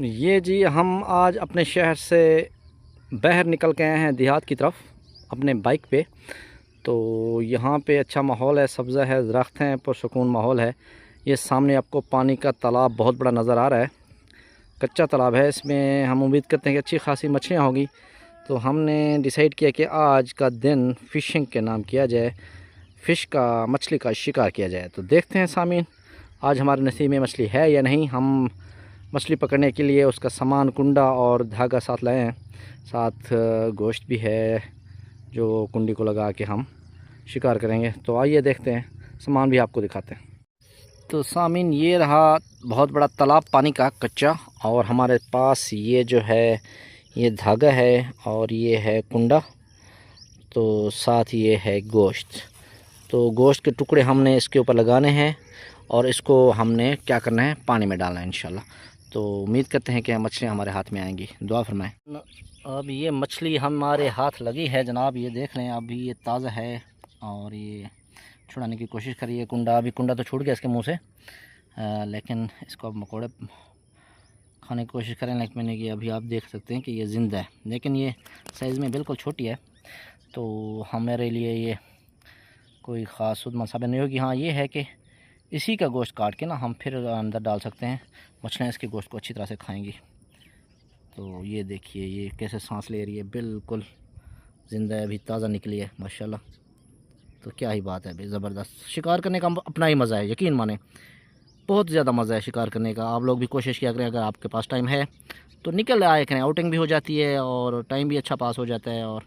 ये जी हम आज अपने शहर से बाहर निकल के आए हैं देहात की तरफ अपने बाइक पे। तो यहाँ पे अच्छा माहौल है, सब्ज़ा है, दरख्त हैं, पुरसुकून माहौल है। ये सामने आपको पानी का तालाब बहुत बड़ा नज़र आ रहा है। कच्चा तालाब है, इसमें हम उम्मीद करते हैं कि अच्छी खासी मछलियाँ होगी। तो हमने डिसाइड किया कि आज का दिन फ़िशिंग के नाम किया जाए, फ़िश का, मछली का शिकार किया जाए। तो देखते हैं सामीन आज हमारे नसीब में मछली है या नहीं। हम मछली पकड़ने के लिए उसका सामान, कुंडा और धागा साथ लाए हैं। साथ गोश्त भी है जो कुंडी को लगा के हम शिकार करेंगे। तो आइए देखते हैं, सामान भी आपको दिखाते हैं। तो सामीन ये रहा बहुत बड़ा तालाब पानी का कच्चा, और हमारे पास ये जो है ये धागा है और ये है कुंडा, तो साथ ये है गोश्त। तो गोश्त के टुकड़े हमने इसके ऊपर लगाने हैं और इसको हमने क्या करना है, पानी में डालना है इंशाल्लाह। तो उम्मीद करते हैं कि मछलियाँ हमारे हाथ में आएंगी, दुआ फरमाएं। अब ये मछली हमारे हाथ लगी है जनाब, ये देख लें, अभी ये ताज़ा है और ये छुड़ाने की कोशिश करी है। कुंडा तो छूट गया इसके मुंह से, लेकिन इसको अब मकोड़े खाने की कोशिश करें, लेकिन मैंने कि अभी आप देख सकते हैं कि ये ज़िंदा है, लेकिन ये साइज़ में बिल्कुल छोटी है। तो हमारे लिए ये कोई ख़ास मसाबे नहीं होगी। हाँ, ये है कि इसी का गोश्त काट के ना हम फिर अंदर डाल सकते हैं, मछलियाँ इसके गोश्त को अच्छी तरह से खाएंगी। तो ये देखिए ये कैसे सांस ले रही है, बिल्कुल ज़िंदा है, अभी ताज़ा निकली है माशाल्लाह। तो क्या ही बात है भाई, ज़बरदस्त। शिकार करने का अपना ही मज़ा है, यकीन माने, बहुत ज़्यादा मज़ा है शिकार करने का। आप लोग भी कोशिश किया करें, अगर आपके पास टाइम है तो निकल आया करें, आउटिंग भी हो जाती है और टाइम भी अच्छा पास हो जाता है, और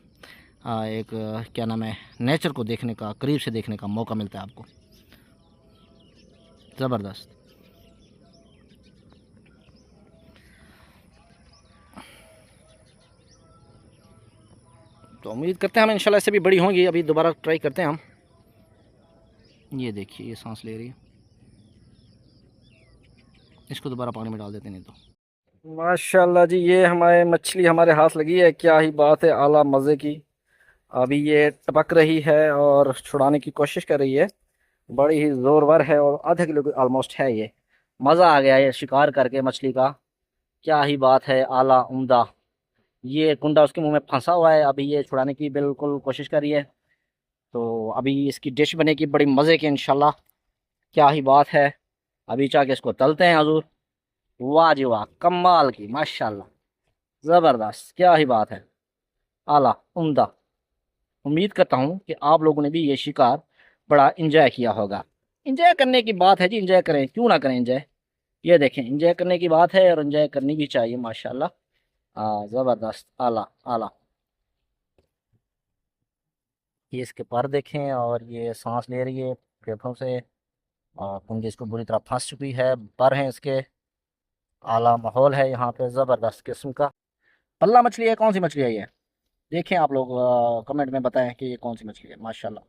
एक क्या नाम है, नेचर को देखने का, करीब से देखने का मौका मिलता है आपको। ज़बरदस्त। तो उम्मीद करते हैं हम इंशाल्लाह इससे भी बड़ी होंगी। अभी दोबारा ट्राई करते हैं हम। ये देखिए ये सांस ले रही है, इसको दोबारा पानी में डाल देते नहीं तो। माशाल्लाह जी, ये हमारे मछली हमारे हाथ लगी है, क्या ही बात है, आला मज़े की। अभी ये टपक रही है और छुड़ाने की कोशिश कर रही है, बड़ी ही ज़ोरवर है और आधा किलो ऑलमोस्ट है ये। मज़ा आ गया ये शिकार करके मछली का, क्या ही बात है, आला उम्दा। ये कुंडा उसके मुंह में फंसा हुआ है, अभी ये छुड़ाने की बिल्कुल कोशिश कर रही है। तो अभी इसकी डिश बनेगी बड़ी मज़े की इंशाल्लाह, क्या ही बात है। अभी जाके इसको तलते हैं हजूर। वाह जी वाह, कमाल की, माशाल्लाह, ज़बरदस्त, क्या ही बात है, आला उम्दा। उम्मीद करता हूँ कि आप लोगों ने भी ये शिकार बड़ा इंजॉय किया होगा। इंजॉय करने की बात है जी, इंजॉय करें, क्यों ना करें इंजॉय। ये देखें, इंजॉय करने की बात है और इंजॉय करनी भी चाहिए माशाल्लाह। ज़बरदस्त, आला आला। ये इसके पर देखें, और ये सांस ले रही है फेफड़ों से, और पूंजी इसको बुरी तरह फंस चुकी है, पर हैं इसके। आला माहौल है यहाँ पे, ज़बरदस्त किस्म का। पल्ला मछली है, कौन सी मछली है ये, देखें आप लोग, कमेंट में बताएं कि ये कौन सी मछली है। माशाल्लाह।